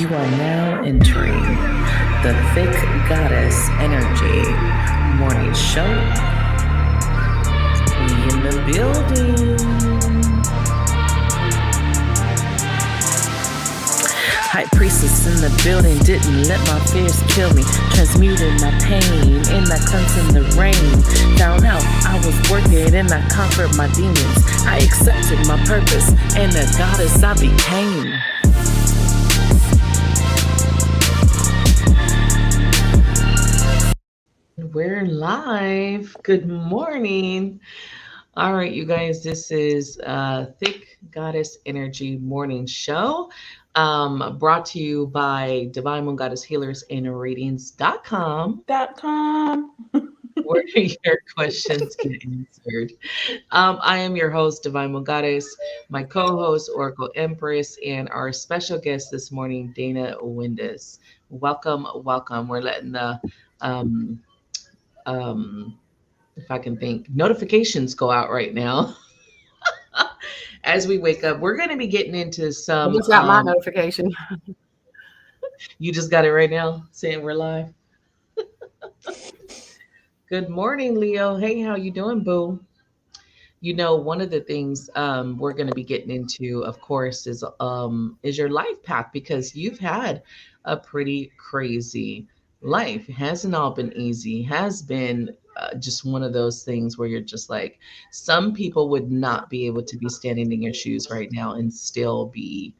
You are now entering the Thick Goddess Energy Morning Show. We in the building. High priestess in the building, didn't let my fears kill me. Transmuted my pain in that cleanse in the rain. Found out I was working and I conquered my demons. I accepted my purpose and the goddess I became. We're live. Good morning. All right, you guys, this is Thick Goddess Energy Morning Show, brought to you by Divine Moon Goddess Healers and Radiance.com. Where your questions get answered. I am your host, Divine Moon Goddess, my co-host, Oracle Empress, and our special guest this morning, Dana Windus. Welcome, welcome. We're letting the if I can think, notifications go out right now as we wake up. We're going to be getting into some. I just got my notification. You just got it right now, saying we're live. Good morning, Leo. Hey, how you doing, boo? You know, one of the things we're going to be getting into, of course, is your life path, because you've had a pretty crazy life. It hasn't all been easy. Has been just one of those things where you're just like, some people would not be able to be standing in your shoes right now and still be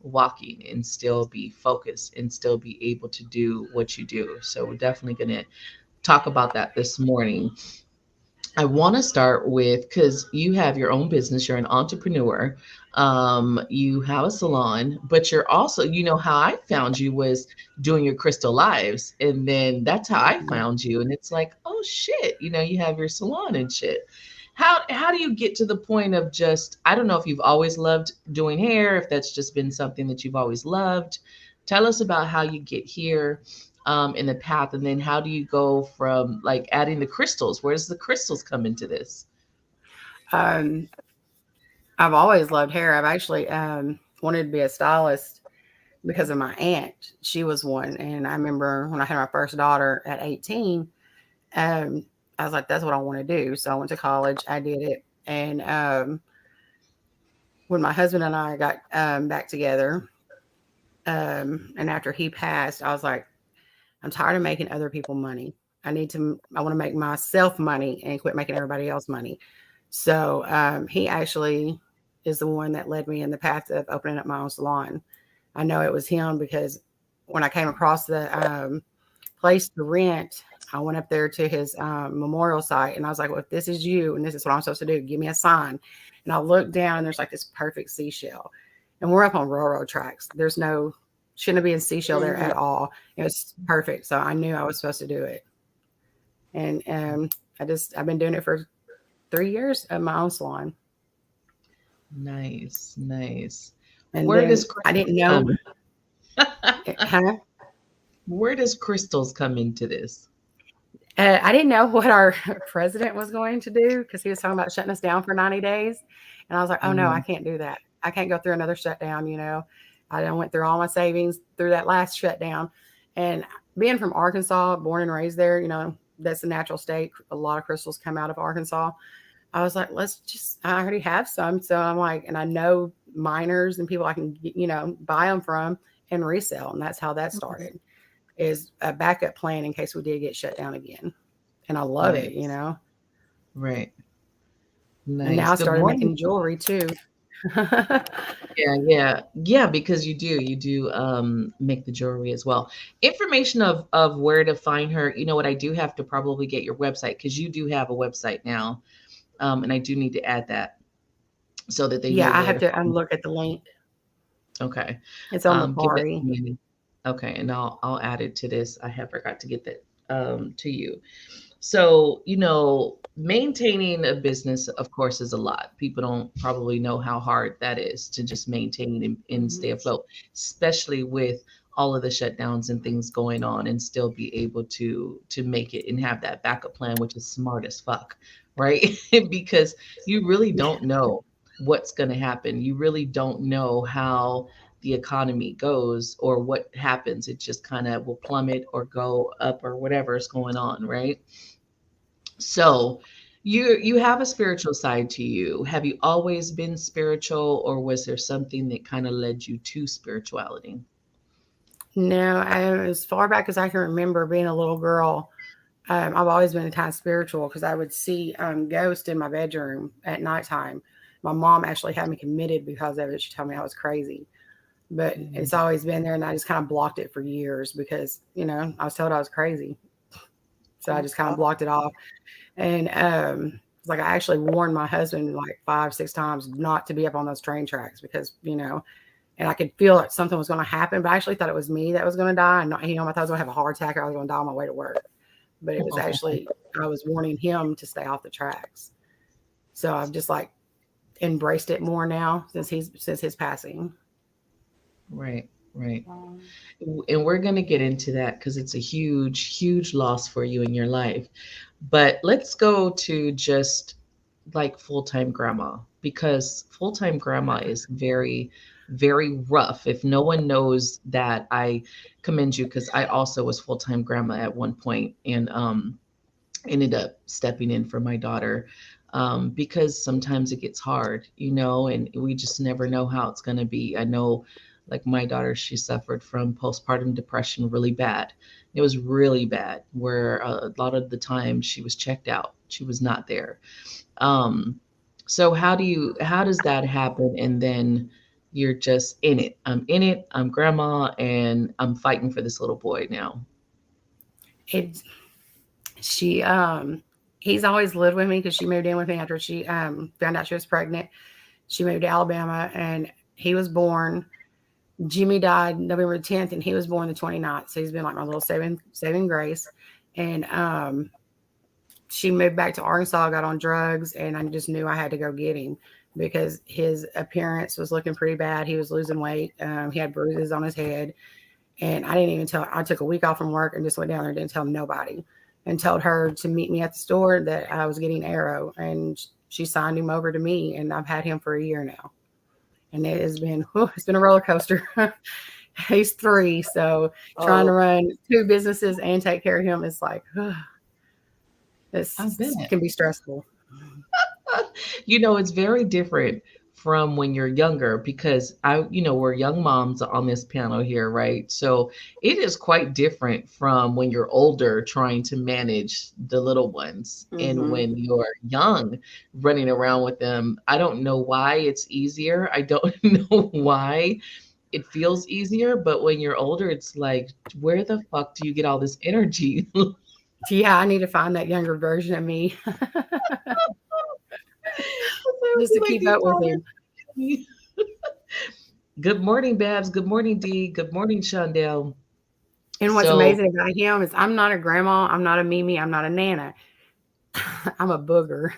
walking and still be focused and still be able to do what you do. So we're definitely going to talk about that this morning. I want to start with, because you have your own business, you're an entrepreneur, you have a salon, but you're also, you know, how I found you was doing your crystal lives. And then that's how I found you. And it's like, oh shit, you know, you have your salon and shit. How do you get to the point of just, I don't know if you've always loved doing hair, if that's just been something that you've always loved. Tell us about how you get here in the path, and then how do you go from like adding the crystals? Where does the crystals come into this? I've always loved hair. I've actually wanted to be a stylist because of my aunt. She was one. And I remember when I had my first daughter at 18, I was like, that's what I want to do. So I went to college. I did it. And when my husband and I got back together, and after he passed, I was like, I'm tired of making other people money. I want to make myself money and quit making everybody else money. So he actually is the one that led me in the path of opening up my own salon. I know it was him because when I came across the place to rent, I went up there to his memorial site and I was like, well, if this is you and this is what I'm supposed to do, give me a sign. And I looked down and there's like this perfect seashell. And we're up on railroad tracks. Shouldn't be a seashell there at all. It was perfect. So I knew I was supposed to do it. And I've been doing it for 3 years at my own salon. Nice, nice. And where does I didn't know. Where does crystals come into this? I didn't know what our president was going to do because he was talking about shutting us down for 90 days. And I was like, oh, no, I can't do that. I can't go through another shutdown, you know. I went through all my savings through that last shutdown. And being from Arkansas, born and raised there, you know, that's the natural state. A lot of crystals come out of Arkansas. I was like, I already have some. So I'm like, and I know miners and people I can, you know, buy them from and resell. And that's how that started, is a backup plan in case we did get shut down again. And I love it, you know. Right. Nice. And now I started making jewelry too. Yeah, because you do make the jewelry as well. Information of where to find her. You know what, I do have to probably get your website, because you do have a website now, and I do need to add that so that they know. I have to look at the link. Okay, it's on the party. Okay, and I'll add it to this. I have forgot to get that to you. So, you know, maintaining a business, of course, is a lot. People don't probably know how hard that is to just maintain and stay afloat, especially with all of the shutdowns and things going on, and still be able to make it and have that backup plan, which is smart as fuck, right? Because you really don't know what's going to happen. You really don't know how the economy goes or what happens. It just kind of will plummet or go up or whatever is going on, right? So you have a spiritual side to you. Have you always been spiritual, or was there something that kind of led you to spirituality? No, as far back as I can remember being a little girl, I've always been kind of spiritual because I would see ghosts in my bedroom at nighttime. My mom actually had me committed because of it. She told me I was crazy, but it's Mhm. always been there, and I just kind of blocked it for years because I was told I was crazy, so I Oh just kind of God. blocked it off. And it's like I actually warned my husband like 5, 6 times not to be up on those train tracks because and I could feel that something was going to happen, but I actually thought it was me that was going to die, and not him. I thought I was going to have a heart attack or I was going to die on my way to work, but it was actually I was warning him to stay off the tracks. So I've just like embraced it more now since his passing. Right, right. And we're going to get into that because it's a huge, huge loss for you in your life. But let's go to just like full-time grandma, because full-time grandma is very, very rough. If no one knows that, I commend you, because I also was full-time grandma at one point, and ended up stepping in for my daughter, because sometimes it gets hard, and we just never know how it's going to be. I know, like my daughter, she suffered from postpartum depression really bad. It was really bad, where a lot of the time she was checked out, she was not there. So how does that happen? And then you're just in it. I'm in it. I'm grandma, and I'm fighting for this little boy now. It she He's always lived with me because she moved in with me after she found out she was pregnant. She moved to Alabama and he was born. Jimmy died November 10th, and he was born the 29th. So he's been like my little saving grace. And she moved back to Arkansas, got on drugs, and I just knew I had to go get him because his appearance was looking pretty bad. He was losing weight. He had bruises on his head. And I didn't even tell, I took a week off from work and just went down there and didn't tell nobody and told her to meet me at the store that I was getting Arrow. And she signed him over to me, and I've had him for a year now. And it's been a roller coaster. He's 3, so trying to Oh, run 2 businesses and take care of him is like, I this bet. can be stressful. It's very different from when you're younger, because we're young moms on this panel here, right? So it is quite different from when you're older trying to manage the little ones, and Mm-hmm. when you're young running around with them. I don't know why it's easier. I don't know why it feels easier, but when you're older, it's like, where the fuck do you get all this energy? Yeah, I need to find that younger version of me I would just be to like, keep do you up with call him. her? Good morning, Babs. Good morning, Dee. Good morning, Shondell. And what's So, amazing about him is I'm not a grandma, I'm not a Mimi, I'm not a Nana. I'm a booger.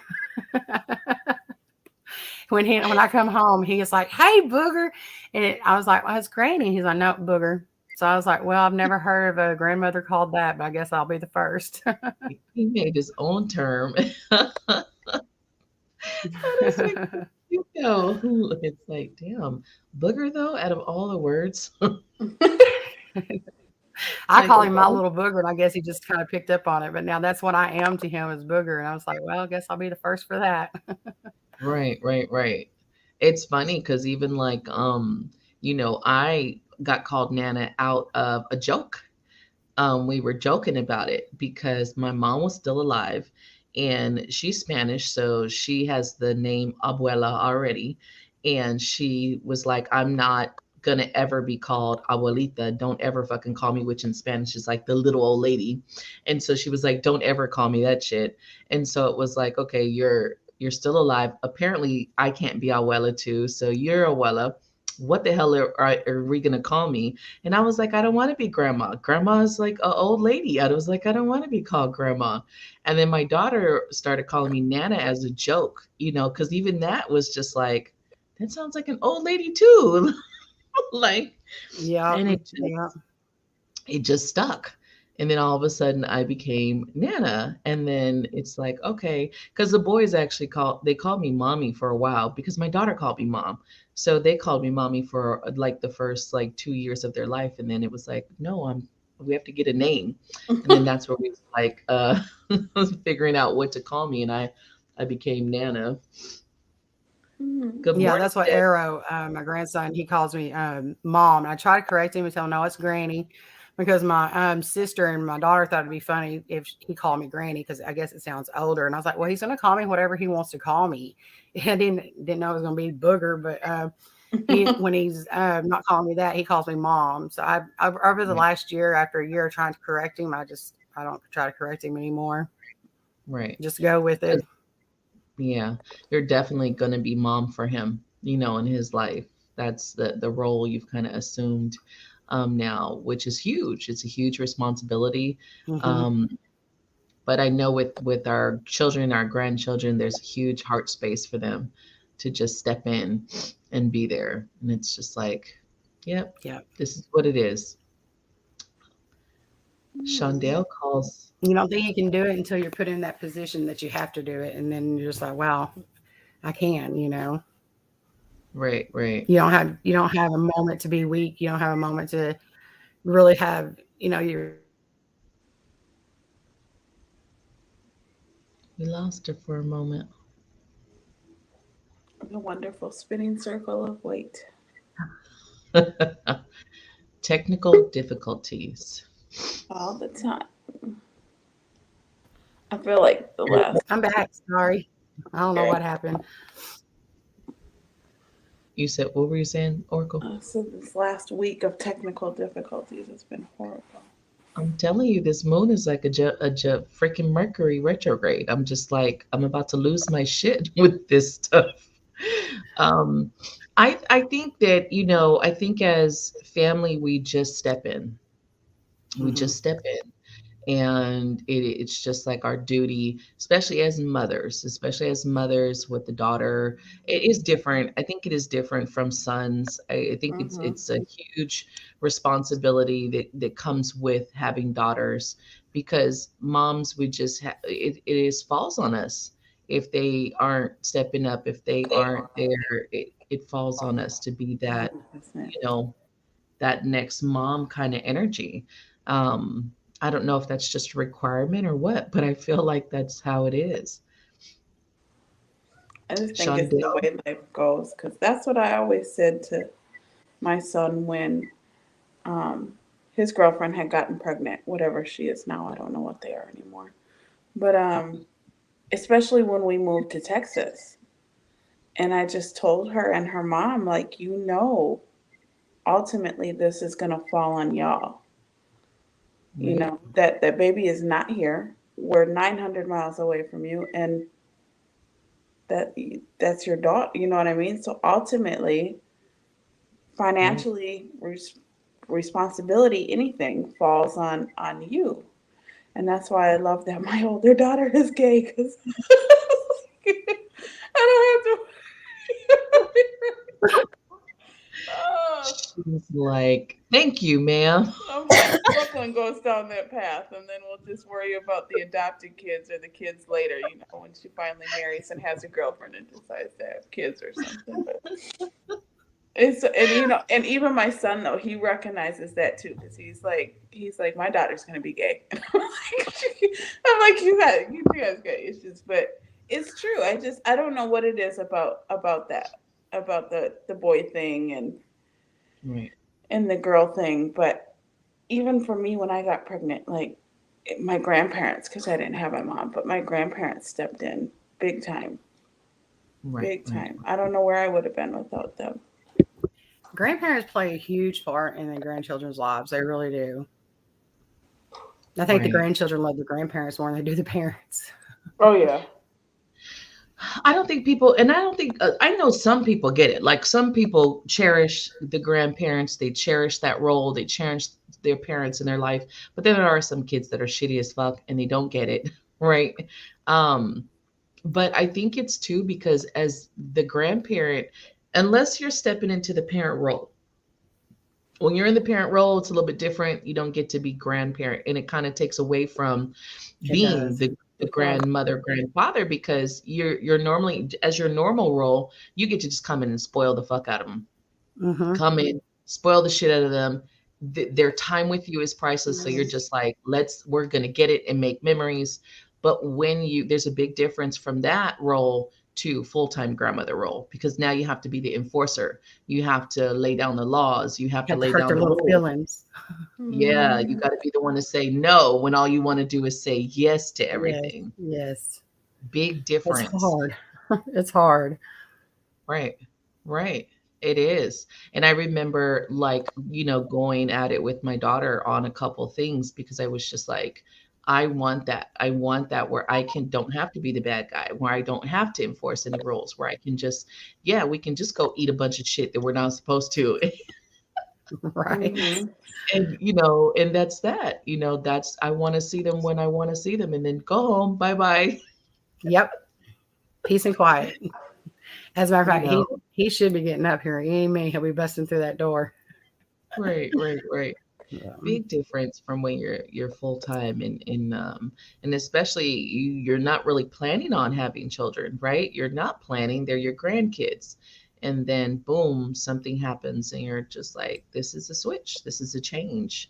When I come home, he is like, "Hey, booger," and I was like, "Well, it's Granny." He's like, "No, booger." So I was like, "Well, I've never heard of a grandmother called that, but I guess I'll be the first." he made his own term. And it's like, it's like, damn, booger though, out of all the words. It's I like, call of him my all, little booger, and I guess he just kind of picked up on it. But now that's what I am to him is booger, and I was like, "Well, I guess I'll be the first for that." right, right, right. It's funny because even like, I got called Nana out of a joke. We were joking about it because my mom was still alive, and she's Spanish, so she has the name Abuela already. And she was like, I'm not gonna ever be called Abuelita. Don't ever fucking call me, which in Spanish is like the little old lady. And so she was like, don't ever call me that shit. And so it was like, okay, you're still alive. Apparently, I can't be Abuela too. So you're Abuela. What the hell are we gonna call me? And I was like, I don't want to be grandma. Grandma is like an old lady. I was like, I don't want to be called grandma. And then my daughter started calling me Nana as a joke, because even that was just like, that sounds like an old lady too. Like, Yeah, and yeah. it just stuck. And then all of a sudden I became Nana. And then it's like, okay, because the boys actually called me mommy for a while because my daughter called me mom. So they called me mommy for like the first like 2 years of their life, and then it was like, no, we have to get a name, and then that's where we was like figuring out what to call me, and I became Nana. Yeah, Good that's what morning, Deb. Arrow, my grandson, he calls me mom. And I try to correct him and tell him, no, it's granny. Because my sister and my daughter thought it'd be funny if he called me granny because I guess it sounds older. And I was like, well, he's going to call me whatever he wants to call me. And I didn't know it was going to be booger, but when he's not calling me that, he calls me mom. So I over the Right, last year, after a year of trying to correct him, I don't try to correct him anymore. right. Just go with it. 'Cause, yeah, you're definitely going to be mom for him, in his life. That's the role you've kind of assumed now, which is huge. It's a huge responsibility. Hmm. Um, but I know with our children, our grandchildren, there's a huge heart space for them to just step in and be there. And it's just like, yep, Yeah. this is what it is. Hmm. Shondell calls. You don't think you can do it until you're put in that position that you have to do it, and then you're just like, wow, I can. Right, right. You don't have a moment to be weak. You don't have a moment to really have your We lost her for a moment. The wonderful spinning circle of weight. Technical difficulties. All the time. I feel like the last I'm back. Sorry, I don't know year, what happened. You said, what were you saying, Oracle? so this last week of technical difficulties has been horrible. I'm telling you, this moon is like a freaking Mercury retrograde. I'm just like, I'm about to lose my shit with this stuff. Um, I think that, I think as family, we just step in. We Hmm. just step in. And it's just like our duty, especially as mothers with the daughter. It is different. I think it is different from sons. I think it's Hmm. it's a huge responsibility that comes with having daughters, because moms, we just it is falls on us if they aren't stepping up, if they aren't there. It falls on us to be that, 100%. you know that next mom kind of energy. Um, I don't know if that's just a requirement or what, but I feel like that's how it is. I just think it's the Shondell, way life goes because that's what I always said to my son when um, his girlfriend had gotten pregnant, whatever she is now. I don't know what they are anymore. But especially when we moved to Texas. And I just told her and her mom, like, ultimately this is going to fall on y'all. right, That baby is not here. We're 900 miles away from you, and that that's your daughter. You know what I mean? So ultimately, right. financially, responsibility, anything falls on you, and that's why I love that my older daughter is gay because I don't have to. Oh, She's like, thank you, ma'am. I'm hoping Brooklyn goes down that path, and then we'll just worry about the adopted kids or the kids later. When she finally marries and has a girlfriend and decides to have kids or something. But and even my son though he recognizes that too because he's like my daughter's gonna be gay. And I'm like you guys got issues, but it's true. I don't know what it is about that about the boy thing Right, and the girl thing, but even for me when I got pregnant, like my grandparents, because I didn't have my mom, but my grandparents stepped in big time, right, big right, time. I don't know where I would have been without them. Grandparents play a huge part in the grandchildren's lives. They really do. I think the right. grandchildren love the grandparents more than they do the parents. Oh yeah. I don't think people, and I don't think, I know some people get it. Like some people cherish the grandparents, they cherish that role, they cherish their parents in their life. But then there are some kids that are shitty as fuck and they don't get it, right? Um, but I think it's too because as the grandparent, unless you're stepping into the parent role, when you're in the parent role, it's a little bit different. You don't get to be grandparent, and it kind of takes away from It being does. the the Right. grandmother, grandfather, because you're normally, as your normal role, you get to just come in and spoil the fuck out of them. Mm-hmm. Come in, spoil the shit out of them. Their time with you is priceless. So you're Mhm. just like, we're gonna get it and make memories. But there's a big difference from that role to full-time grandmother role, because now you have to be the enforcer. You have to lay down the laws. You have to Have to lay hurt down their the little rules. feelings. Yeah, you Mhm. got to be the one to say no when all you want to do is say yes to Yes, everything. yes. Big It's difference. hard. It's hard. Right. Right. It is. And I remember, like, going at it with my daughter on a couple things, because I was just like, I want that. I want that where I don't have to be the bad guy, where I don't have to enforce any rules, where I can just, yeah, we can just go eat a bunch of shit that we're not supposed to. Right. Mhm. And that's that. I want to see them when I want to see them, and then go home. Bye bye. Yep. Peace and quiet. As a matter of You fact, know. he should be getting up here any minute. He'll be busting through that door. Right, right, right. Yeah. Big difference from when you're full time, and especially you're not really planning on having children, right? You're not planning, they're your grandkids. And then boom, something happens and you're just like, this is a switch, this is a change.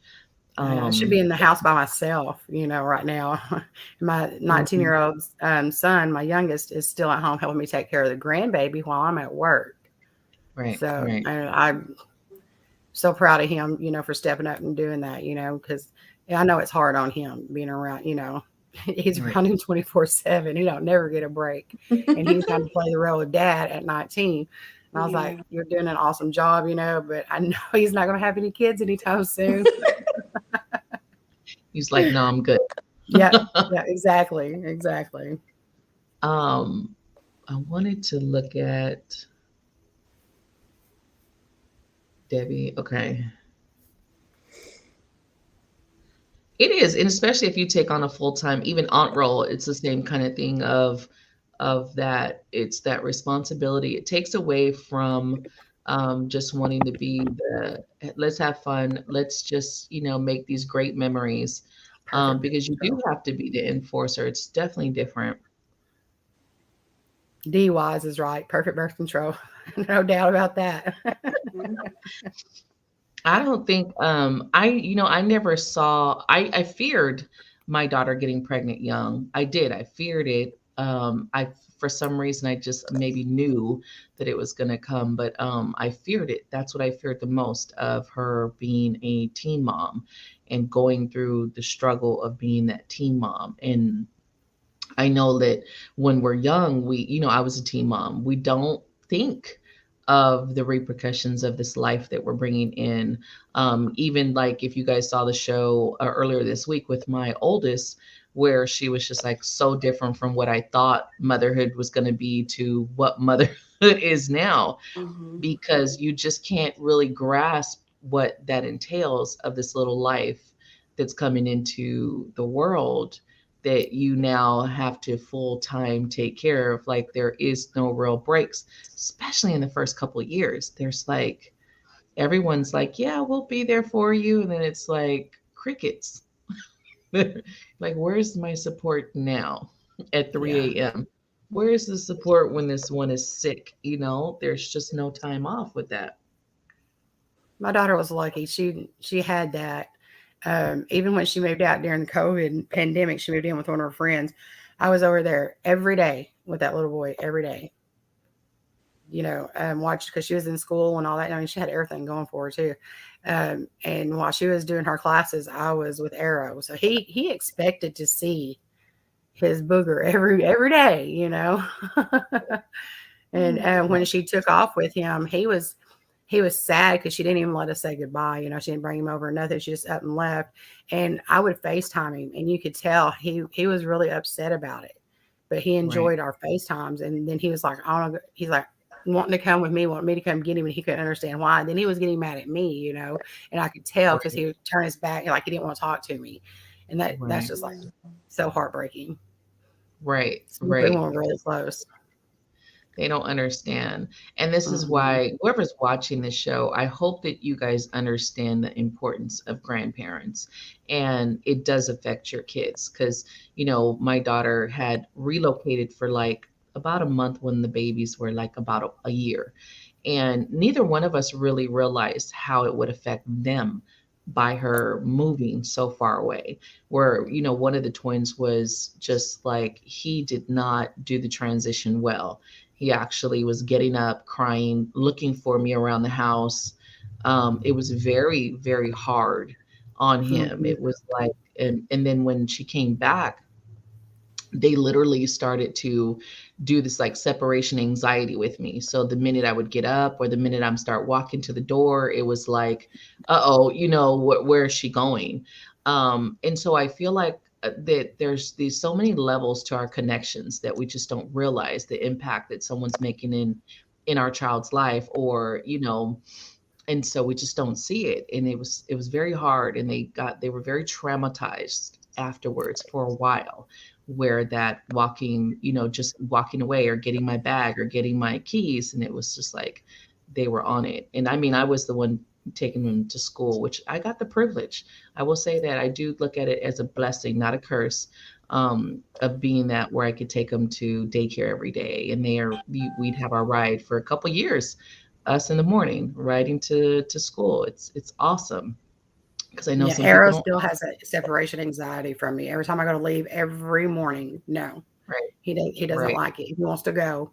I know. I should be Um in the house by myself, right now. My 19-year mhm, old son, my youngest, is still at home helping me take care of the grandbaby while I'm at work. right, So, right, and I'm so proud of him, for stepping up and doing that, because I know it's hard on him being around. He's right. around him 24/7. He don't never get a break. And he's trying to play the role of dad at 19. And I was like, Yeah. you're doing an awesome job, but I know he's not going to have any kids anytime soon. He's like, no, I'm good. Yeah, yeah, exactly, exactly. um I wanted to look at Debbie. Okay. It is, and especially if you take on a full-time, even aunt role, it's the same kind of thing of that. It's that responsibility. It takes away from just wanting to be let's have fun, let's just make these great memories, Perfect birth because you do control. have to be the enforcer. It's definitely different. D Wise is right. Perfect birth control. No doubt about that. Mhm. I don't think I never saw I feared my daughter getting pregnant young. I did. I feared it. I For some reason I just maybe knew that it was going to come, but I feared it. That's what I feared the most, of her being a teen mom and going through the struggle of being that teen mom. And I know that when we're young, I was a teen mom. We don't think of the repercussions of this life that we're bringing in. Even like if you guys saw the show earlier this week with my oldest, where she was just like so different from what I thought motherhood was going to be to what motherhood is now, Mhm. because you just can't really grasp what that entails of this little life that's coming into the world, that you now have to full time take care of. Like, there is no real breaks, especially in the first couple of years. There's like, everyone's like, yeah, we'll be there for you. And then it's like crickets. Like, where's my support now at Yeah. 3 a.m.? Where's the support when this one is sick? There's just no time off with that. My daughter was lucky. She had that. Even when she moved out during the COVID pandemic, she moved in with one of her friends. I was over there every day with that little boy every day. Watched because she was in school and all that. I mean, she had everything going for her too. And while she was doing her classes, I was with Arrow. So he expected to see his booger every day. And when she took off with him, he was sad because she didn't even let us say goodbye. She didn't bring him over or nothing. She just up and left. And I would FaceTime him, and you could tell he was really upset about it. But he Right, enjoyed our FaceTimes. And then he was like, I don't know. He's like wanting to come with me, wanting me to come get him, and he couldn't understand why. And then he was getting mad at me. And I could tell because right, he would turn his back, like he didn't want to talk to me. And that's right, just like so heartbreaking. right, Especially right. when we're really close. They don't understand. And this is Mhm. why whoever's watching this show, I hope that you guys understand the importance of grandparents. And it does affect your kids because, my daughter had relocated for like about a month when the babies were like about a year. And neither one of us really realized how it would affect them by her moving so far away. Where, one of the twins was just like, he did not do the transition well. He actually was getting up, crying, looking for me around the house. It was very, very hard on him. Mhm. It was like, and then when she came back, they literally started to do this like separation anxiety with me. So the minute I would get up or the minute I'm start walking to the door, it was like, uh-oh, where is she going? And so I feel like that there's these so many levels to our connections that we just don't realize the impact that someone's making in our child's life, or and so we just don't see it, and it was very hard, and they were very traumatized afterwards for a while, where that walking, just walking away or getting my bag or getting my keys, and it was just like they were on it. And I mean, I was the one taking them to school, which I got the privilege. I will say that I do look at it as a blessing, not a curse, of being that where I could take them to daycare every day, and we'd have our ride for a couple years, us in the morning riding to school. It's awesome because I know Yeah, some people Arrow don't. still has a separation anxiety from me. Every time I go to leave every morning, no, Right, he doesn't right, like it. He wants to go.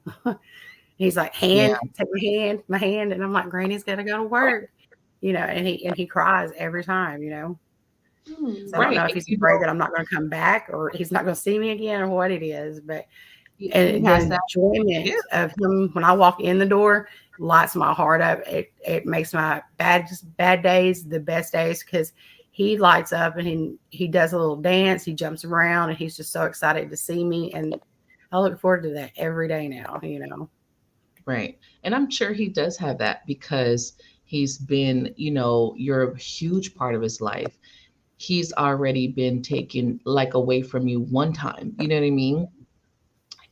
He's like, yeah, hand, take my hand, and I'm like, Granny's got to go to work, and he cries every time, So I don't Hmm. know right. if And he's afraid that I'm not going to come back or he's not going to see me again or what it is, but he and the has that enjoyment gift. of him when I walk in the door lights my heart up. It makes my bad days the best days because he lights up and he does a little dance, he jumps around, and he's just so excited to see me. And I look forward to that every day now. Right. And I'm sure he does have that because he's been, you're a huge part of his life. He's already been taken like away from you one time. You know what I mean?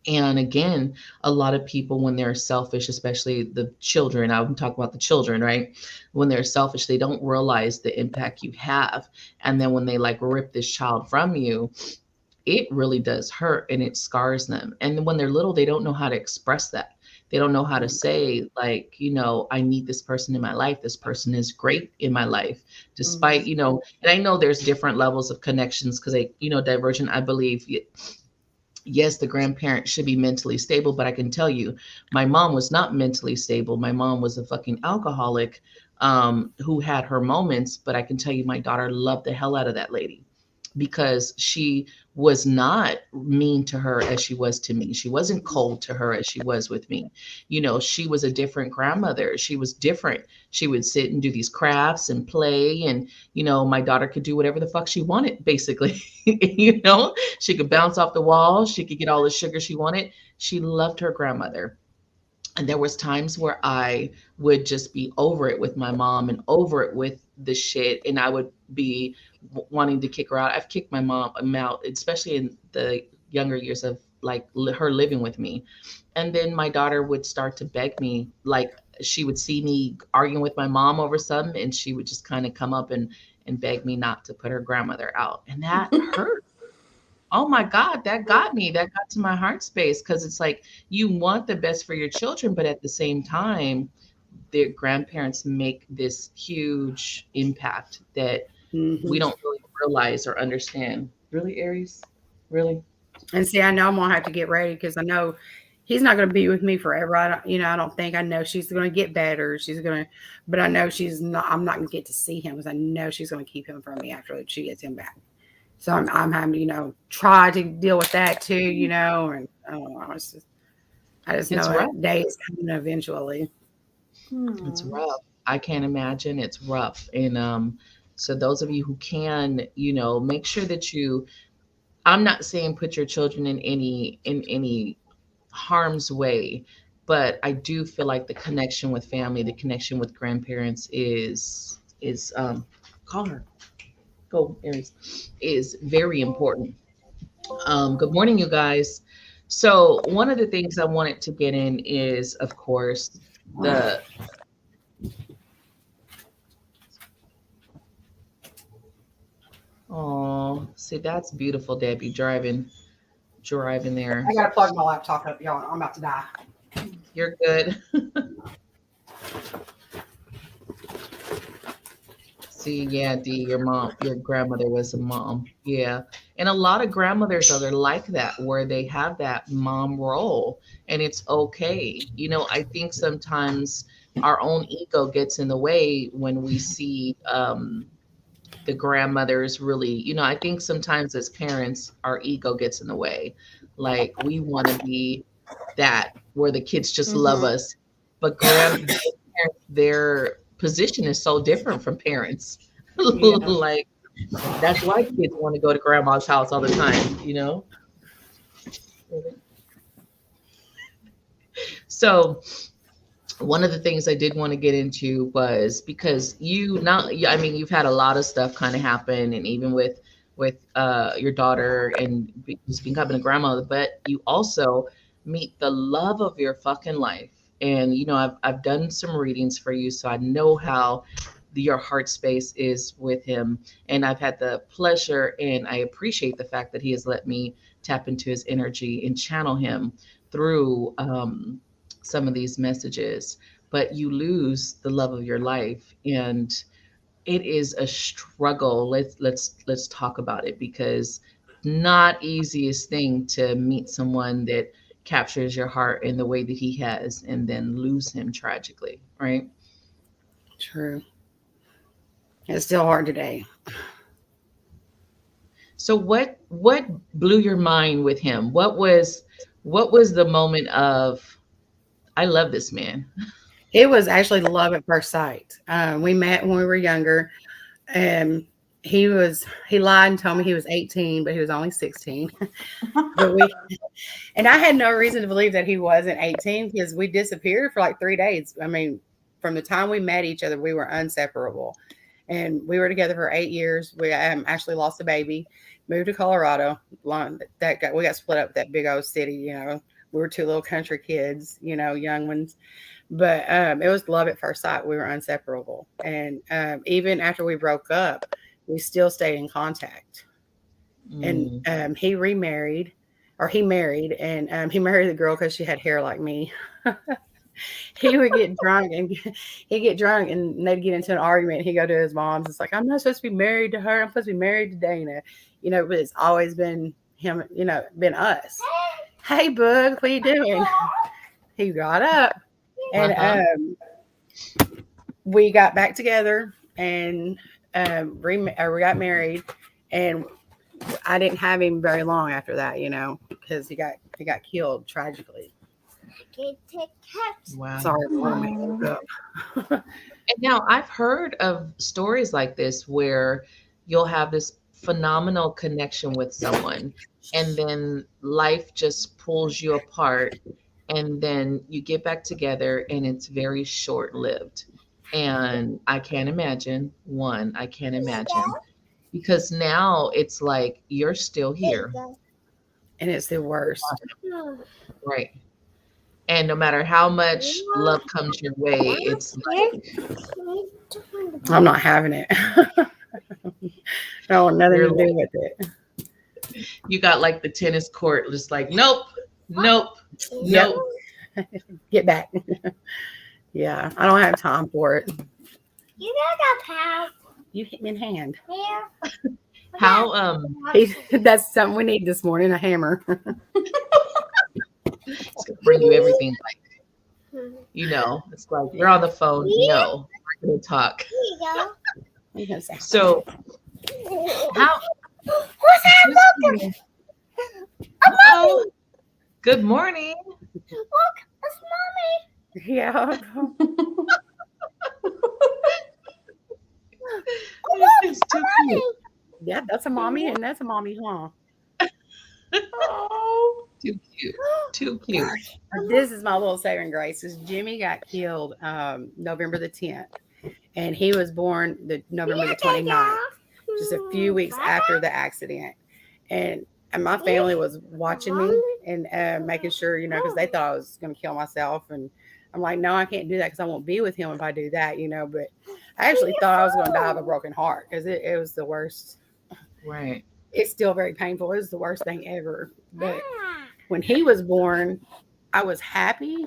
And again, a lot of people, when they're selfish, especially the children, I'm talking about the children, right? When they're selfish, they don't realize the impact you have. And then when they like rip this child from you, it really does hurt and it scars them. And then when they're little, they don't know how to express that. They don't know how to say, like, I need this person in my life. This person is great in my life, despite, Mhm. and I know there's different levels of connections because Divergent, I believe, yes, the grandparent should be mentally stable, but I can tell you, my mom was not mentally stable. My mom was a fucking alcoholic, who had her moments, but I can tell you, my daughter loved the hell out of that lady because she was not mean to her as she was to me. She wasn't cold to her as she was with me. She was a different grandmother. She was different. She would sit and do these crafts and play, and my daughter could do whatever the fuck she wanted, basically. She could bounce off the wall. She could get all the sugar she wanted. She loved her grandmother. And there was times where I would just be over it with my mom and over it with the shit, and I would be wanting to kick her out. I've kicked my mom out, especially in the younger years of like her living with me. And then my daughter would start to beg me, like she would see me arguing with my mom over something, and she would just kind of come up and beg me not to put her grandmother out, and that hurt. Oh my God, that got me. That got to my heart space because it's like you want the best for your children, but at the same time, their grandparents make this huge impact that we Hmm. don't really realize or understand. Really, Aries? Really? And see, I know I'm gonna have to get ready because I know he's not gonna be with me forever. I don't think. I know she's gonna get better. But I know she's not. I'm not gonna get to see him because I know she's gonna keep him from me after she gets him back. So I'm having to, try to deal with that too, and I don't know. I just It's know rough. that day is coming eventually. It's Hmm. rough. I can't imagine. It's rough. And so those of you who can, make sure that I'm not saying put your children in any harm's way, but I do feel like the connection with family, the connection with grandparents is call her, go Aries, is very important. Good morning, you guys. So one of the things I wanted to get in is, of course, the oh, see that's beautiful, Debbie driving there. I gotta plug my laptop up, y'all. I'm about to die. You're good. See, yeah, Dee, your grandmother was a mom. Yeah. And a lot of grandmothers are like that, where they have that mom role and it's okay. I think sometimes our own ego gets in the way when we see the grandmothers really, I think sometimes as parents, our ego gets in the way. Like we want to be that where the kids just love Mm-hmm. us. But grandparents, their position is so different from parents. Yeah, Like that's why kids want to go to grandma's house all the time. So one of the things I did want to get into was because I mean, you've had a lot of stuff kind of happen, and even with your daughter and just becoming a grandmother, but you also meet the love of your fucking life. And I've done some readings for you, so I know how your heart space is with him. And I've had the pleasure, and I appreciate the fact that he has let me tap into his energy and channel him through some of these messages. But you lose the love of your life, and it is a struggle. Let's talk about it, because not easiest thing to meet someone that captures your heart in the way that he has and then lose him tragically, right? true. It's still hard today. So what blew your mind with him? What was the moment of I love this man? It was actually love at first sight. We met when we were younger, and he lied and told me he was 18, but he was only 16. But we and I had no reason to believe that he wasn't 18 because we disappeared for like 3 days. I mean, from the time we met each other, we were inseparable. And we were together for 8 years. We actually lost a baby, moved to Colorado. We got split up with that big old city. We were two little country kids, young ones. But it was love at first sight. We were inseparable, and even after we broke up, we still stayed in contact. And Mm. he remarried, or he married, and he married the girl because she had hair like me. He would get drunk and he'd get drunk and they'd get into an argument. He'd go to his mom's. It's like, I'm not supposed to be married to her. I'm supposed to be married to Dana. But it's always been him, been us. Hey, Bug, what are you doing? He got up and Uh-huh. we got back together and we got married. And I didn't have him very long after that, because he got killed tragically. Wow. Sorry, the roommate woke Oh. up. And now I've heard of stories like this where you'll have this phenomenal connection with someone, and then life just pulls you apart, and then you get back together and it's very short lived. And I can't imagine, because now it's like you're still here, And it's the worst. right? And no matter how much love comes your way, it's like I'm not having it. I don't want nothing you're to do like with it. you got like the tennis court, just like nope, nope, Yep. nope. Get back. Yeah. I don't have time for it. You hit me in the hand. How That's something we need this morning, a hammer. it's gonna bring you everything like it's like we're on the phone. No, we're gonna talk. I'm gonna say, So how oh, good morning. yeah. It's too cute. Yeah, that's a mommy and that's a mommy, huh? Oh. Too cute. Too cute. This is my little saving grace. Is Jimmy got killed November the 10th, and he was born the November the 29th, just a few weeks after the accident. And and my family was watching me and making sure, because they thought I was going to kill myself. And I'm like, no, I can't do that because I won't be with him if I do that. But I actually thought I was going to die of a broken heart because it was the worst. Right. It's still very painful. It was the worst thing ever. But when he was born, I was happy,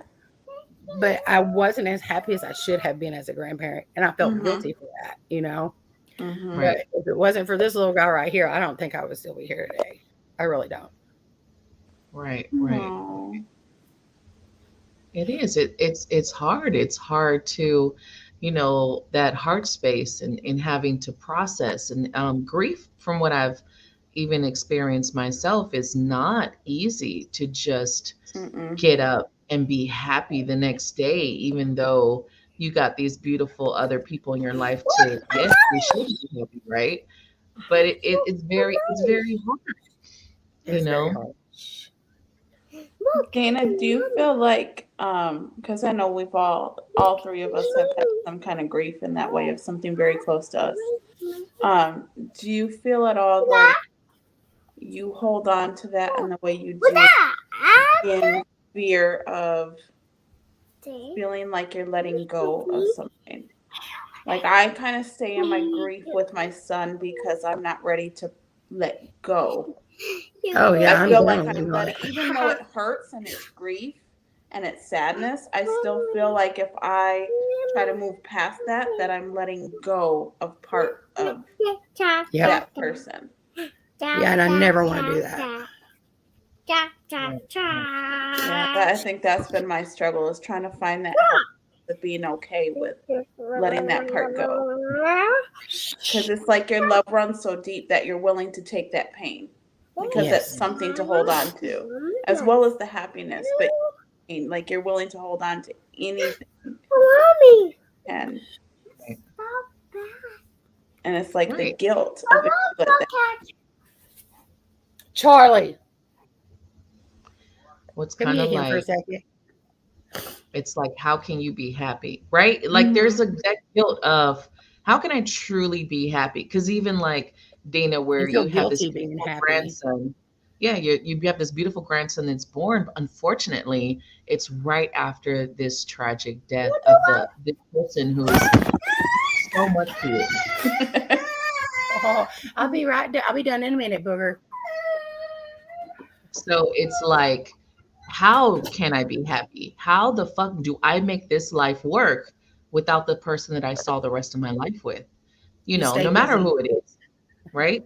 but I wasn't as happy as I should have been as a grandparent. And I felt Mhm. guilty for that. Mhm. But Right. if it wasn't for this little guy right here, I don't think I would still be here today. I really don't. Right. Right. Oh. It is. It's hard. It's hard to, that heart space and having to process and grief. From what I've even experienced myself, is not easy to just Mm-mm. get up and be happy the next day, even though you got these beautiful other people in your life to, yes, you should be happy, right? But it's very hard, you It's very know. hard. Dana, do you feel like, because I know we've all three of us have had some kind of grief in that way of something very close to us. Do you feel at all like you hold on to that in the way you do in fear of feeling like you're letting go of something? Like I kind of stay in my grief with my son because I'm not ready to let go. Oh I yeah, I'm feel like definitely I'm not. letting, even though it hurts and it's grief and it's sadness, I still feel like if I try to move past that, that I'm letting go of part of Yep. that person. Yeah, and I never want to do that. Right, right, Yeah, I think that's been my struggle is trying to find that health with being okay with letting that part go. Because it's like your love runs so deep that you're willing to take that pain because that's Yes. something to hold on to, as well as the happiness. But like you're willing to hold on to anything, and right, it's like the right. guilt of if you let that. Charlie, What's come kind get of him for a like, second. it's like, how can you be happy, right? Like there's Mhm. that guilt of, how can I truly be happy? Because even like Dana, You where feel you have this guilty being beautiful happy. grandson, yeah, you have this beautiful grandson that's born. But unfortunately, it's right after this tragic death of this person who's so much to you. Oh, I'll be right there. I'll be done in a minute, Booger. So it's like, how can I be happy? How the fuck do I make this life work without the person that I saw the rest of my life with? You stay No matter busy. who it is, right?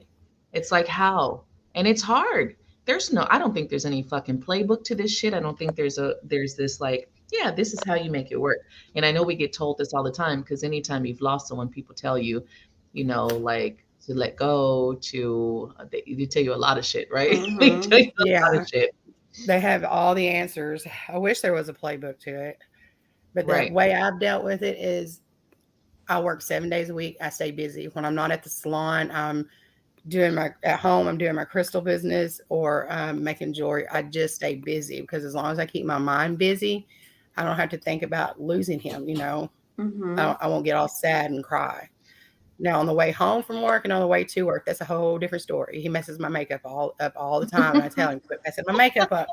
It's like, how? And it's hard. I don't think there's any fucking playbook to this shit. I don't think there's this like, yeah, this is how you make it work. And I know we get told this all the time because anytime you've lost someone, people tell you, like to let go, they tell you a lot of shit, right? They tell Mhm. you a lot of Yeah, shit. they have all the answers. I wish there was a playbook to it. But the Right. way I've dealt with it is I work 7 days a week. I stay busy. When I'm not at the salon, I'm doing my at home. I'm doing my crystal business or making jewelry. I just stay busy because as long as I keep my mind busy, I don't have to think about losing him. Mhm. I won't get all sad and cry. Now on the way home from work and on the way to work, that's a whole different story. He messes my makeup all up all the time, and I tell him, "Quit messing my makeup up."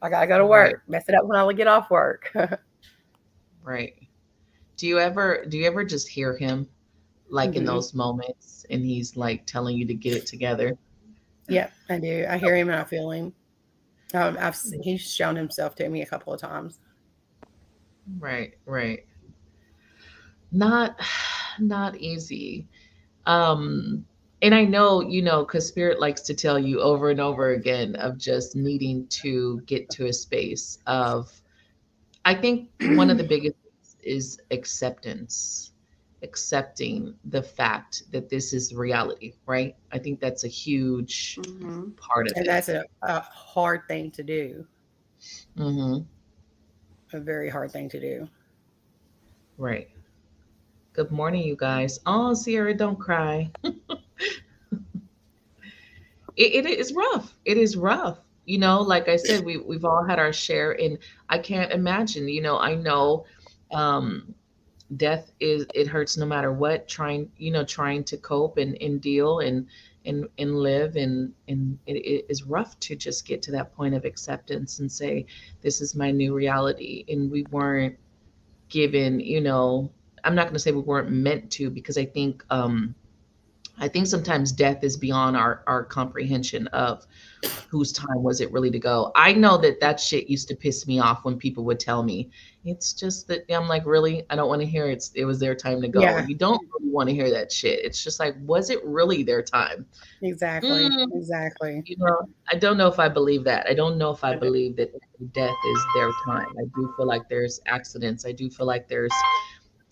I gotta go to Right. work. Mess it up when I get off work. Right. Do you ever just hear him like in Hmm. those moments and he's like telling you to get it together? Yep, I do. I hear him and I feel him. He's shown himself to me a couple of times. Right, right. Not not easy. Um and I know, cuz spirit likes to tell you over and over again of just needing to get to a space of, I think one of the biggest things is acceptance. Accepting the fact that this is reality, right? I think that's a huge Mhm. part of And it. that's a hard thing to do, Mhm. a very hard thing to do. Right. Good morning, you guys. Oh, Sierra, don't cry. It is rough. It is rough. Like I said, we've all had our share, and I can't imagine. I know, um, death, it hurts no matter what. Trying to cope and deal, and live, and it is rough to just get to that point of acceptance and say, this is my new reality. And we weren't given, I'm not going to say we weren't meant to, because I think sometimes death is beyond our comprehension of whose time was it really to go. I know that that shit used to piss me off when people would tell me, it's just that I'm like, really? I don't want to hear it was their time to go. Yeah, You don't really want to hear that shit. It's just like, was it really their time? exactly. Mm, Exactly. I don't know if I believe that. I don't know if I I do. believe that death is their time. I do feel like there's accidents. I do feel like there's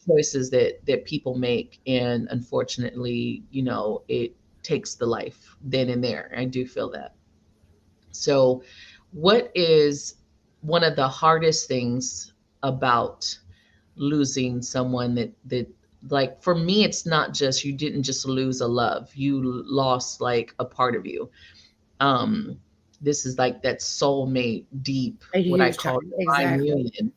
choices that people make, and unfortunately, it takes the life then and there. I do feel that. So, what is one of the hardest things about losing someone that like, for me, it's not just, you didn't just lose a love, you lost like a part of you. Um this is like that soulmate, deep, A what I huge call time. divine Exactly. union.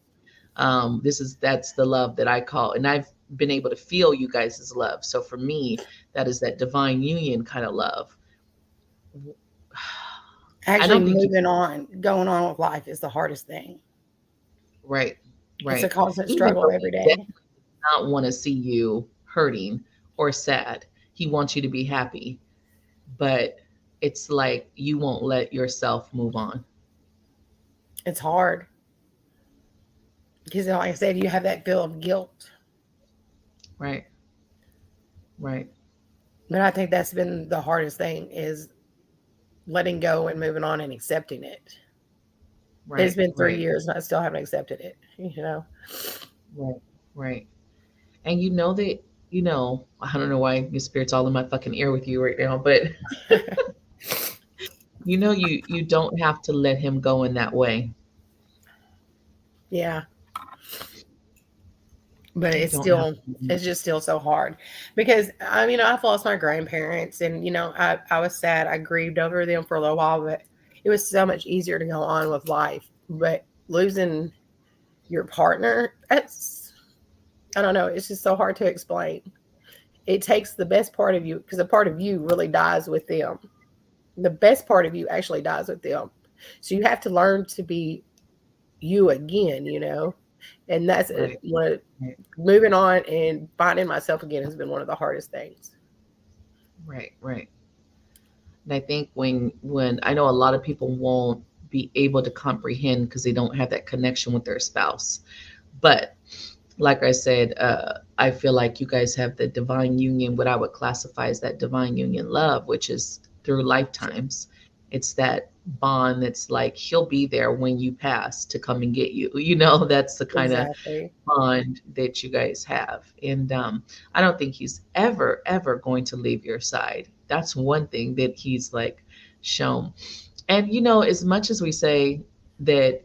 That's the love that I call, and I've been able to feel you guys' love. So for me, that is that divine union kind of love. I Actually, don't think you moving on, going on with life is the hardest thing. right, It's a right. constant Even struggle though every he day. definitely does not want to see you hurting or sad. He wants you to be happy, but it's like you won't let yourself move on. It's hard because, like I said, you have that feel of guilt. Right, right, But I think that's been the hardest thing is letting go and moving on and accepting it. It's right, been three right, years and I still haven't accepted it. right, right. And I don't know why your spirit's all in my fucking ear with you right now, but you don't have to let him go in that way. Yeah, but You it's don't have still, to. it's just still so hard because I've lost my grandparents and I was sad. I grieved over them for a little while, but it was so much easier to go on with life. But losing your partner, that's, I don't know, it's just so hard to explain. It takes the best part of you because a part of you really dies with them. The best part of you actually dies with them. So you have to learn to be you again. And that's Right, what right, moving on and finding myself again has been one of the hardest things. right, right. And I think when I know a lot of people won't be able to comprehend because they don't have that connection with their spouse. But like I said, I feel like you guys have the divine union, what I would classify as that divine union love, which is through lifetimes. It's that bond that's like he'll be there when you pass to come and get you. That's the kind of Exactly. bond that you guys have. And I don't think he's ever, ever going to leave your side. That's one thing that he's like shown. And, as much as we say that,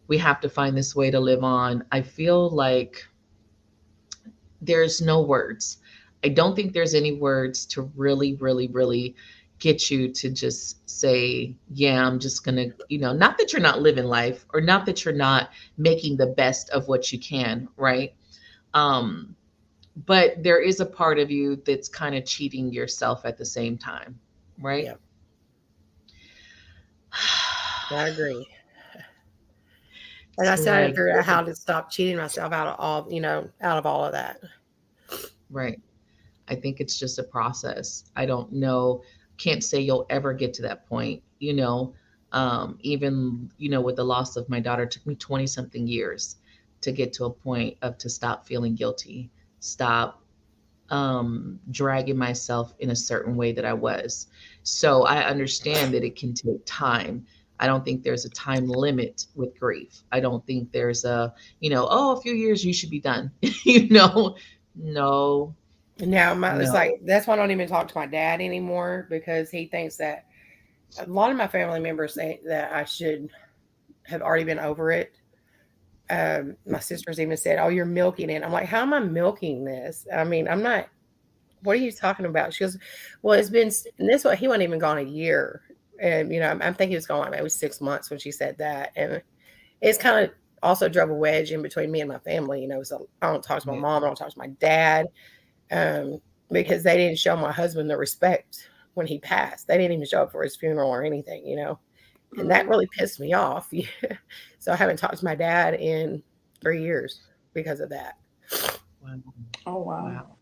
we have to find this way to live on, I feel like there's no words. I don't think there's any words to really, really, really get you to just say, yeah, I'm just going to, not that you're not living life or not that you're not making the best of what you can, right? Um, but there is a part of you that's kind of cheating yourself at the same time, right? Yeah, I agree. And I It's still haven't like, figured out how to stop cheating myself out of all of that. right. I think it's just a process. I don't know, can't say you'll ever get to that point, even, with the loss of my daughter, it took me 20 something years to get to a point of to stop feeling guilty, stop dragging myself in a certain way that I was. So I understand that it can take time. I don't think there's a time limit with grief. I don't think there's a few years you should be done. No, And now it's no. like that's why I don't even talk to my dad anymore because he thinks that a lot of my family members think that I should have already been over it. My sisters even said, "Oh, you're milking it." I'm like, "How am I milking this? I mean, I'm not. What are you talking about?" She goes, "Well, it's been and this one. He wasn't even gone a year, and I'm thinking he was gone like maybe 6 months when she said that, and it's kind of also drove a wedge in between me and my family. So I don't talk to my Right, mom, I don't talk to my dad, um, because they didn't show my husband the respect. when he passed. They didn't even show up for his funeral or anything, and that Mm. really pissed me off. So I haven't talked to my dad in 3 years because of that. Wow. Oh wow. Wow.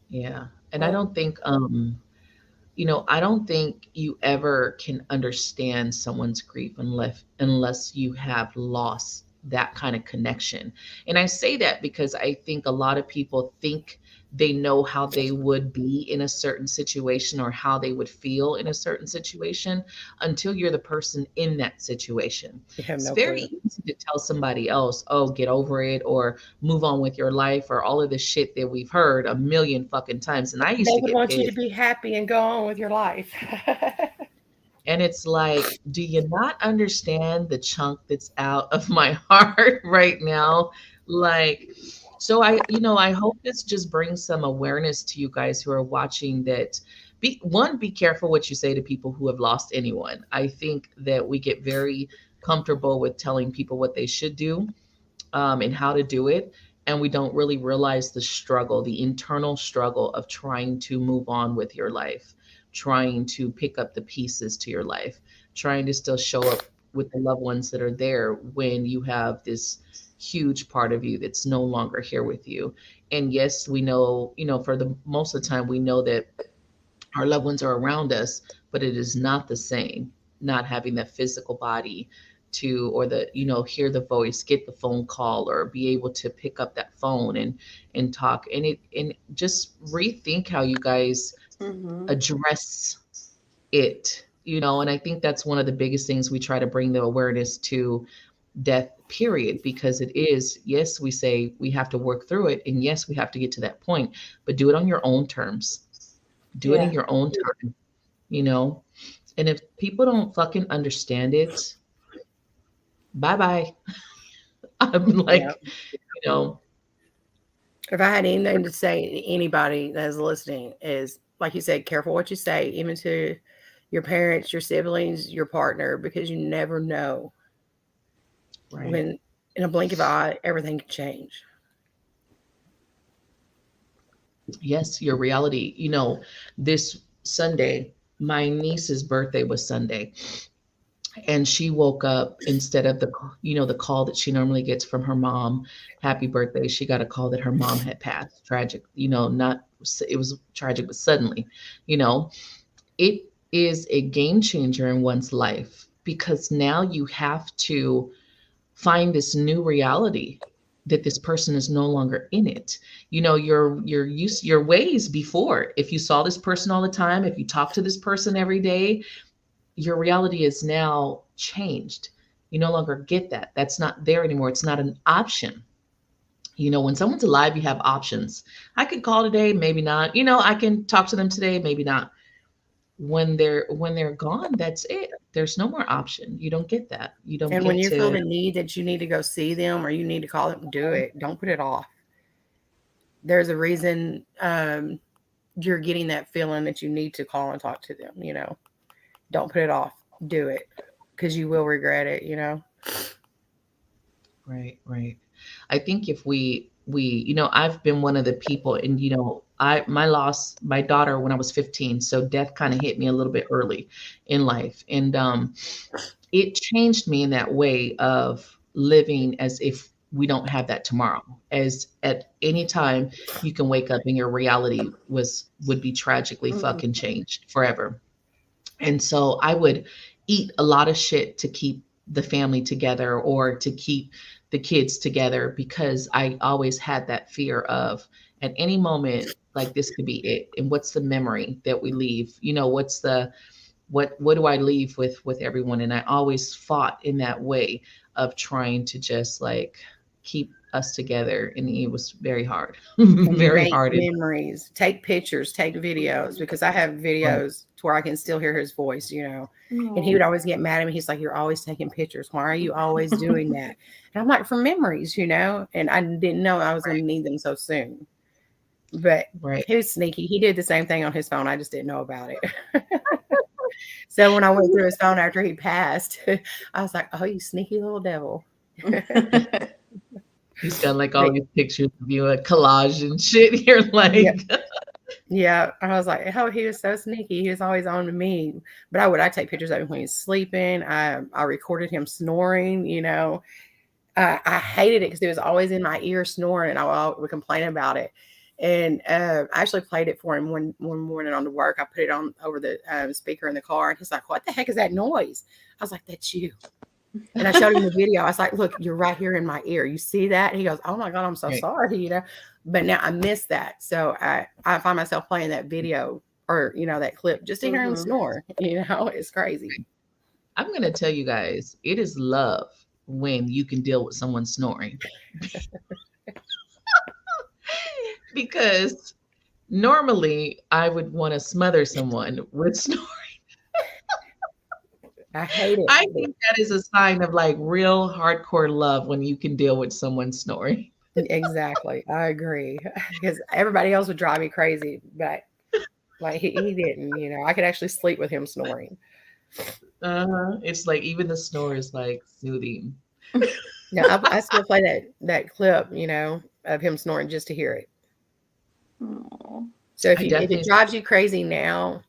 Yeah. And I Well, don't think I don't think you ever can understand someone's grief unless you have lost that kind of connection. And I say that because I think a lot of people think they know how they would be in a certain situation or how they would feel in a certain situation until you're the person in that situation. You have It's no very clue. easy to tell somebody else, "Oh, get over it," or "move on with your life," or all of the shit that we've heard a million fucking times. And I used They to would get want you to pissed. be happy and go on with your life. And it's like, do you not understand the chunk that's out of my heart right now? Like, so I hope this just brings some awareness to you guys who are watching that be careful what you say to people who have lost anyone. I think that we get very comfortable with telling people what they should do and how to do it. And we don't really realize the struggle, the internal struggle of trying to move on with your life, trying to pick up the pieces to your life, trying to still show up with the loved ones that are there when you have this huge part of you that's no longer here with you. And yes, we know, for the most of the time, we know that our loved ones are around us, but it is not the same not having that physical body to or the hear the voice, get the phone call, or be able to pick up that phone and talk, and just rethink how you guys mhm. address it. And I think that's one of the biggest things we try to bring the awareness to death, period, because it is, yes, we say we have to work through it, and yes, we have to get to that point, but do it on your own terms, do it in Yeah. your own time, you know? And if people don't fucking understand it, bye bye. I'm Yeah. like, you know, If I had anything to say to anybody that's listening, is like you said, careful what you say, even to your parents, your siblings, your partner, because you never know right. when, in a blink of an eye, everything can change. Yes, your reality. This Sunday, my niece's birthday was Sunday, and she woke up instead of the call that she normally gets from her mom, happy birthday, she got a call that her mom had passed. Tragic, not it was tragic, but suddenly, you know. It is a game changer in one's life because now you have to find this new reality that this person is no longer in it. Your ways before, if you saw this person all the time, if you talk to this person every day, your reality is now changed. You no longer get that. That's not there anymore. It's not an option. When someone's alive, you have options. I could call today, maybe not. I can talk to them today, maybe not. When they're gone, that's it. There's no more option. You don't get that. You don't And when get you feel to. the need that you need to go see them or you need to call them, do it. Don't put it off. There's a reason you're getting that feeling that you need to call and talk to them. Don't put it off. Do it because you will regret it. Right, right. I think if I've been one of the people, and I lost my daughter when I was 15, so death kind of hit me a little bit early in life, and it changed me in that way of living as if we don't have that tomorrow. As at any time you can wake up and your reality would be tragically Mhm. fucking changed forever. And so I would eat a lot of shit to keep the family together or to keep the kids together because I always had that fear of at any moment, like this could be it. And what's the memory that we leave? What do I leave with everyone? And I always fought in that way of trying to just like keep us together. And it was very hard. And Very make hard. memories, take pictures, take videos, because I have Right. videos to where I can still hear his voice. And he No. would always get mad at me. He's like, "You're always taking pictures. Why are you always doing that?" And I'm like, "For memories. And I didn't know I was going to need them so soon. But Right. he was sneaky. He did the same thing on his phone. I just didn't know about it. So when I went through his phone after he passed, I was like, "Oh, you sneaky little devil." He's got like all But these pictures of you, a collage and shit. You're yeah, like, Yeah, I was like, oh, he was so sneaky. He was always on to me. But I take pictures of him when he's sleeping. I recorded him snoring. I hated it because it was always in my ear snoring, and would complain about it. And I actually played it for him one morning on the work. I put it on over the speaker in the car, and he's like, "What the heck is that noise?" I was like, "That's you." And I showed him the video. I was like, "Look, you're right here in my ear. You see that?" And he goes, "Oh my God, I'm so Right. sorry." But now I miss that, so I find myself playing that video or that clip just to hear him Mhm. snore. It's crazy. I'm gonna tell you guys, it is love when you can deal with someone snoring. Because normally I would want to smother someone with snoring. I hate I it. think that is a sign of like real hardcore love when you can deal with someone snoring. Exactly. I agree. Because everybody else would drive me crazy, but like he didn't, I could actually sleep with him snoring. Uh-huh. It's like even the snore is like soothing. Now I still play that clip, of him snoring just to hear it. Aw. So if I if it definitely drives you crazy now,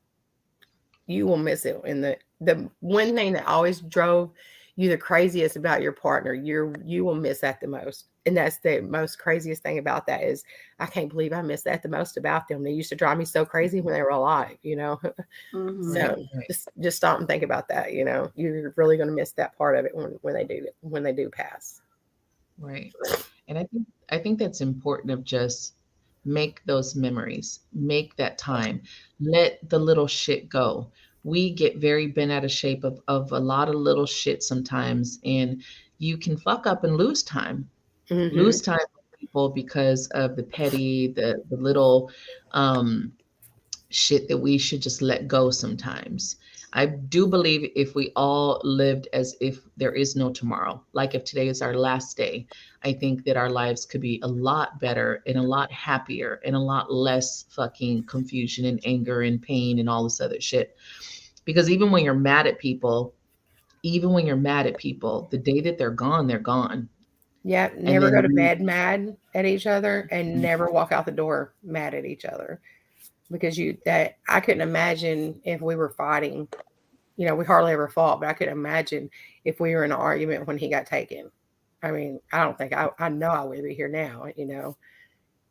you will miss it. And the one thing that always drove you the craziest about your partner, you will miss that the most. And that's the most craziest thing about that is I can't believe I miss that the most about them. They used to drive me so crazy when they were alive. Mhm. right, So right, just stop and think about that. You're really going to miss that part of it when they do pass. right. And I think that's important of just make those memories, make that time, let the little shit go. We get very bent out of shape of a lot of little shit sometimes, and you can fuck up and Hmm. lose time with people because of the petty, the little shit that we should just let go sometimes. I do believe if we all lived as if there is no tomorrow, like if today is our last day, I think that our lives could be a lot better and a lot happier and a lot less fucking confusion and anger and pain and all this other shit. Because even when you're mad at people, the day that they're gone, they're gone. Yeah, And never go then to you, bed mad at each other and never walk out the door mad at each other because you that I couldn't imagine if we were fighting. We hardly ever fought, but I could imagine if we were in an argument when he got taken. I mean, I don't think I know I would be here now,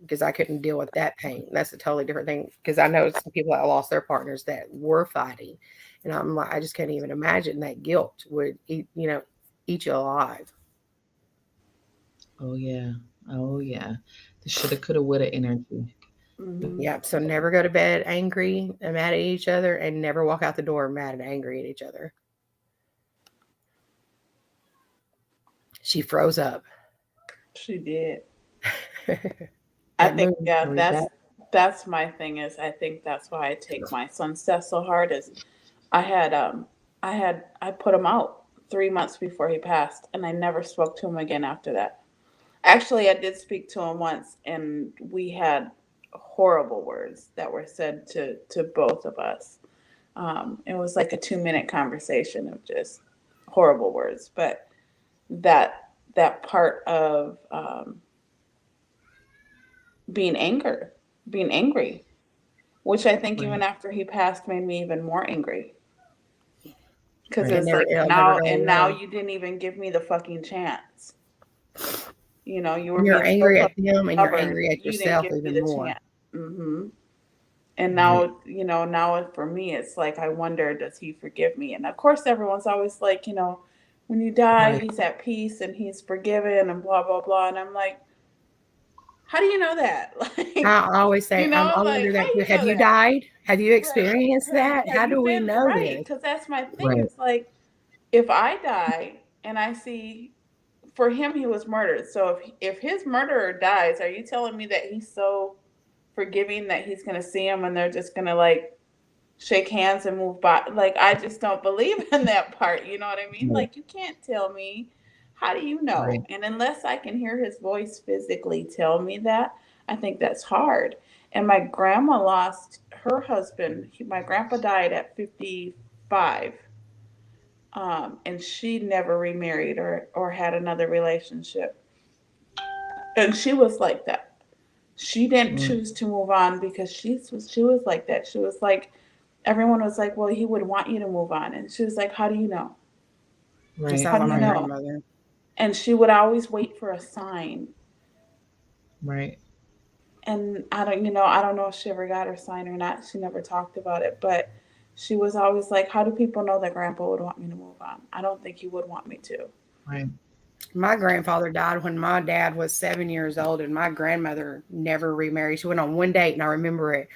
because I couldn't deal with that pain. That's a totally different thing. Because I know some people that lost their partners that were fighting, and I'm like, I just can't even imagine that guilt would eat you alive. oh yeah, oh yeah, the shoulda, coulda, woulda energy. Mhm. Yeah. So never go to bed angry and mad at each other, and never walk out the door mad and angry at each other. She froze up. She did. I That think moon. yeah, Are we back? that's my thing is I think that's why I take my son's death so hard is I had I put him out 3 months before he passed and I never spoke to him again after that. Actually I did speak to him once and we had horrible words that were said to both of us. It was like a 2 minute conversation of just horrible words. But that part of being anger, being angry, which I think even Right, after he passed made me even more angry. Because right. it's like It'll never go now away. you didn't even give me the fucking chance. You were You're being so angry at fucking them and you're stubborn. angry at You didn't yourself give me even the more. chance. Hmm. And Right. now, now for me, it's like I wonder, does he forgive me? And of course, everyone's always like, when you die, Right. he's at peace and he's forgiven and blah blah blah. And I'm like, how do you know that? Like, I always say, I like wonder how that do too. you Have know you that? died? Have you Right. experienced that? Have How you do we been know right? this? Because that's my thing. Right. It's like if I die and I see for him he was murdered. So if his murderer dies, are you telling me that he's so forgiving that he's gonna see him and they're just gonna like shake hands and move by? Like I just don't believe in that part. You know what I mean? Right. Like you can't tell me. How do you know? Right. And unless I can hear his voice physically tell me that, I think that's hard. And my grandma lost her husband. My grandpa died at 55, and she never remarried or had another relationship. And she was like that. She didn't Right. choose to move on because she was like that. She was like, everyone was like, well, he would want you to move on, and she was like, how do you know? It Right. How sounds do like you my know? grandmother. And she would always wait for a sign. Right. And I don't know if she ever got her sign or not. She never talked about it, but she was always like, how do people know that grandpa would want me to move on? I don't think he would want me to. Right. My grandfather died when my dad was 7 years old, and my grandmother never remarried. She went on one date, and I remember it.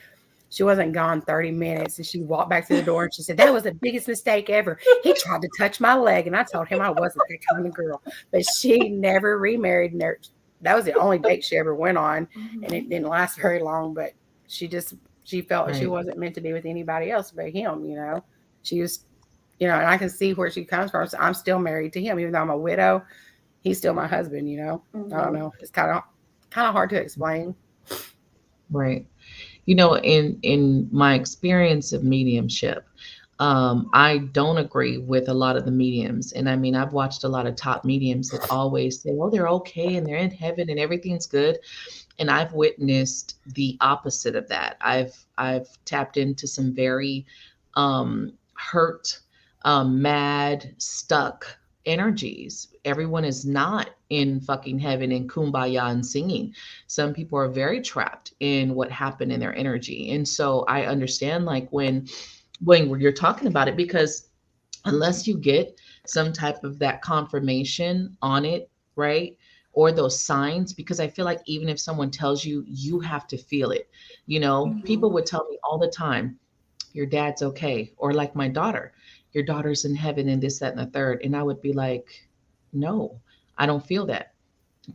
She wasn't gone 30 minutes, and she walked back to the door and she said, "That was the biggest mistake ever. He tried to touch my leg, and I told him I wasn't that kind of girl." But she never remarried. Never, that was the only date she ever went on, and Hmm. it didn't last very long. But she just she felt she Right. wasn't meant to be with anybody else but him. She was, and I can see where she comes from. So I'm still married to him, even though I'm a widow. He's still my husband. I don't Hmm. know. It's kind of hard to explain. Right. In my experience of mediumship, I don't agree with a lot of the mediums. And I mean, I've watched a lot of top mediums that always say, oh, they're okay and they're in heaven and everything's good. And I've witnessed the opposite of that. I've tapped into some very hurt, mad, stuck energies. Everyone is not in fucking heaven and kumbaya and singing. Some people are very trapped in what happened in their energy. And so I understand, like, when you're talking about it, because unless you get some type of that confirmation on it, right? Or those signs, because I feel like even if someone tells you, you have to feel it. People Hmm. would tell me all the time, your dad's okay. Or like my daughter, your daughter's in heaven and this, that, and the third. And I would be like, no, I don't feel that.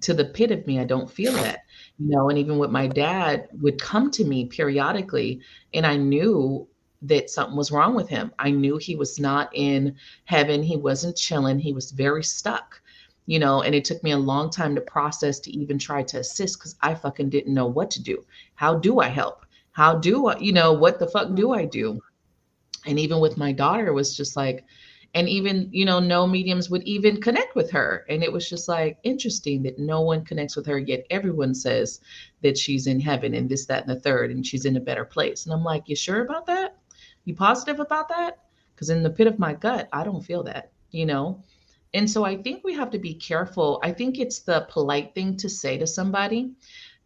To the pit of me, I don't feel that. And even with my dad would come to me periodically, and I knew that something was wrong with him. I knew he was not in heaven. He wasn't chilling. He was very stuck. And it took me a long time to process, to even try to assist, because I fucking didn't know what to do. How do I help? How do I, what the fuck do I do? And even with my daughter, it was just like, and even, no mediums would even connect with her. And it was just like interesting that no one connects with her, yet everyone says that she's in heaven and this, that, and the third, and she's in a better place. And I'm like, you sure about that? You positive about that? Because in the pit of my gut, I don't feel that. And so I think we have to be careful. I think it's the polite thing to say to somebody,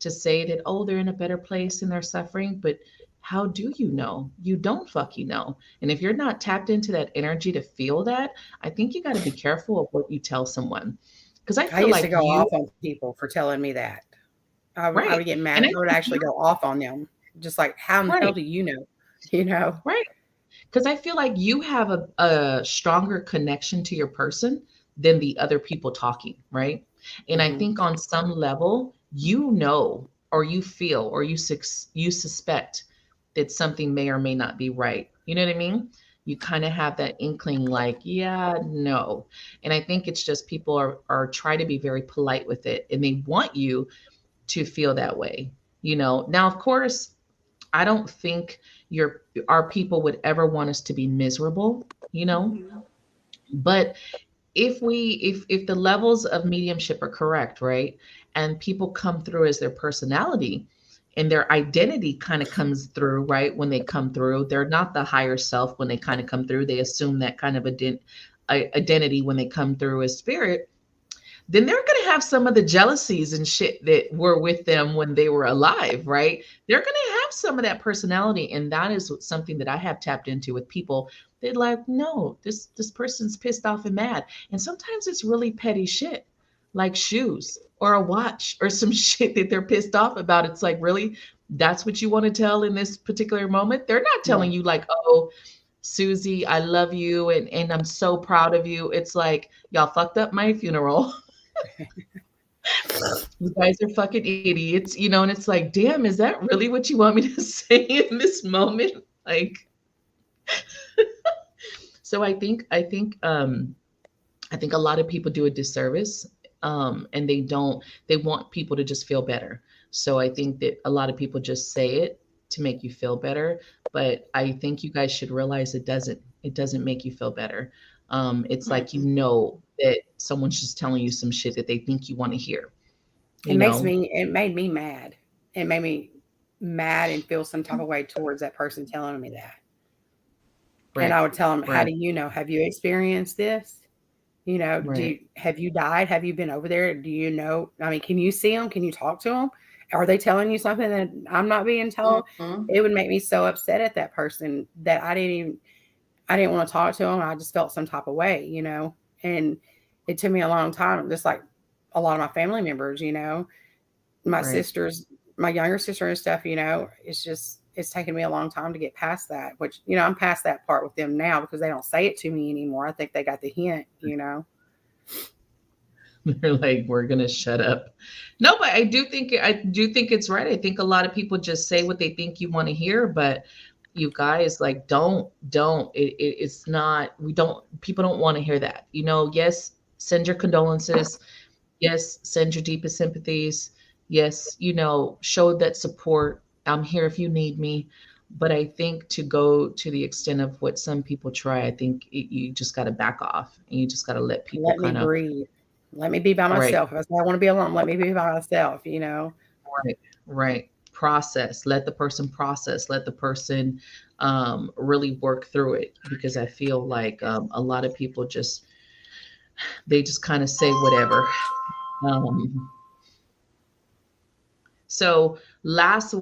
to say that, oh, they're in a better place and they're suffering. But how do you know? You don't fucking know. And if you're not tapped into that energy to feel that, I think you got to be careful of what you tell someone. Because I I feel used to like go off on people for telling me that. I would right. get mad. And I I would think actually go off on them. Just like, how in the hell right, do you know? You know? right. Because I feel like you have a stronger connection to your person than the other people talking, right? And I Hmm. think on some level, or you feel, or you suspect that something may or may not be right. You know what I mean? You kind of have that inkling, like, yeah, no. And I think it's just people are try to be very polite with it, and they want you to feel that way. Now, of course, I don't think your our people would ever want us to be miserable. Hmm. But if the levels of mediumship are correct, right? And people come through as their personality, and their identity kind of comes through, right? When they come through, they're not the higher self when they kind of come through. They assume that kind of identity when they come through as spirit, then they're going to have some of the jealousies and shit that were with them when they were alive, right? They're going to have some of that personality. And that is something that I have tapped into with people. They're like, no, this person's pissed off and mad. And sometimes it's really petty shit, like shoes or a watch or some shit that they're pissed off about. It's like, really? That's what you want to tell in this particular moment? They're not telling Right. you, like, oh, Susie, I love you and I'm so proud of you. It's like, y'all fucked up my funeral. You guys are fucking idiots, and it's like, damn, is that really what you want me to say in this moment? Like, so I think a lot of people do a disservice, and they want people to just feel better. So I think that a lot of people just say it to make you feel better, but I think you guys should realize it doesn't make you feel better. It's like, that someone's just telling you some shit that they think you want to hear, It you makes know? me. It made me mad. it made me mad and feel some type of way towards that person telling me that. And Right. I would tell them, "How Right. do you know? Have you experienced this? You know, Right. have you died? Have you been over there? Do you know? I mean, can you see them? Can you talk to them? Are they telling you something that I'm not being told?" Mm-hmm. It would make me so upset at that person that I didn't want to talk to them. I just felt some type of way, you know. And it took me a long time, just like a lot of my family members, you know, my Right. sisters, my younger sister and stuff, you know, it's taken me a long time to get past that, which, you know, I'm past that part with them now because they don't say it to me anymore. I think they got the hint, you know. They're like, we're gonna shut up. No, but I do think it's right. I think a lot of people just say what they think you want to hear, but you guys, like, don't. It's not. We don't. People don't want to hear that. Yes, send your condolences. Yes, send your deepest sympathies. Yes, show that support. I'm here if you need me. But I think to go to the extent of what some people try, I think you just got to back off and you just got to let people Let me kind of. breathe. Let me be by Right. myself. If I say I want to be alone, let me be by myself, you know. Right, right. Process. Let the person process. Let the person really work through it because I feel like a lot of people they just kind of say whatever. Um, so last